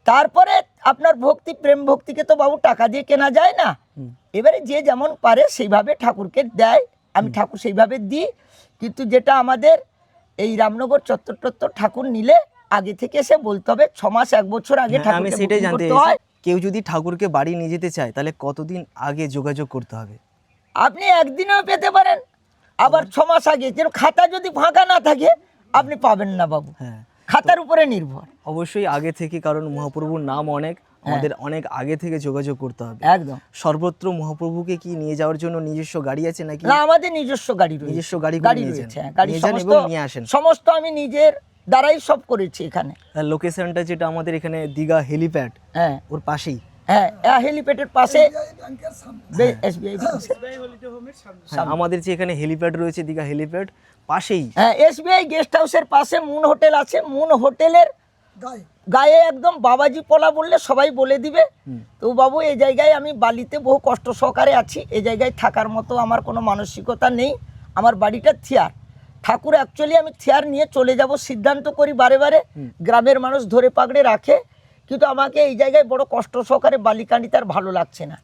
তারপরে আপনার ভক্তি, প্রেম ভক্তিকে তো বাবু টাকা দিয়ে কেনা যায় না। এবারে যে যেমন পারে সেইভাবে ঠাকুরকে দেয়, আমি ঠাকুর সেইভাবে দিই। কিন্তু যেটা আমাদের এই রামনগর চত্বর ঠাকুর নিলে আগে থেকে এসে বলতে হবে, 6 মাস 1 বছর আগে আমি ঠাকুরকে সেটাই বুকিং জানতে করতে চাইছি, হয়। কেউ যদি ঠাকুরকে বাড়ি নিয়ে যেতে চায় তাহলে কতদিন আগে যোগাযোগ করতে হবে? আপনি একদিনেও পেতে পারেন, আবার 6 মাস আগে। যেন খাতা যদি ফাঁকা না থাকে আপনি পাবেন না বাবু, হ্যাঁ, খাতার উপরে নির্ভর। অবশ্যই আগে থেকে, কারণ মহাপ্রভুর নাম অনেক, আমাদের অনেক আগে থেকে যোগাযোগ করতে হবে। একদম। সর্বত্র মহাপ্রভুকে কি নিয়ে যাওয়ার জন্য নিজস্ব গাড়ি আছে নাকি? না, আমাদের নিজস্ব গাড়ি রয়েছে। নিজস্ব গাড়ি করে নিয়ে যান? রয়েছে, হ্যাঁ, গাড়ি নিয়ে যান সমস্ত এবং নিয়ে আসেন? সমস্ত আমি নিজের দ্বারাই সব করেছি এখানে। লোকেশনটা যেটা আমাদের এখানে দীঘা হেলিপ্যাড, হ্যাঁ ওর পাশেই। হ্যাঁ, হেলিপ্যাডের পাশে SBI হ্যাঁ, আমাদের যে এখানে হেলিপ্যাড রয়েছে, দীঘা হেলিপ্যাড পাশেই। হ্যাঁ, SBI গেস্ট হাউসের পাশে মুন হোটেল আছে। মুন হোটেলের গায়ে একদম বাবাজি পলা বললে সবাই বলে দিবে। তো বাবু, এই জায়গায় আমি বালিতে বহু কষ্ট সহকারে আছি, এই জায়গায় থাকার মতো আমার কোনো মানসিকতা নেই। আমার বাড়িটা থিয়ার। ঠাকুর অ্যাকচুয়ালি আমি থিয়ার নিয়ে চলে যাব সিদ্ধান্ত করি বারে বারে, গ্রামের মানুষ ধরে পাকড়ে রাখে, কিন্তু আমাকে এই জায়গায় বড় কষ্ট সহকারে বালিকান্ডিতে আর ভালো লাগছে না।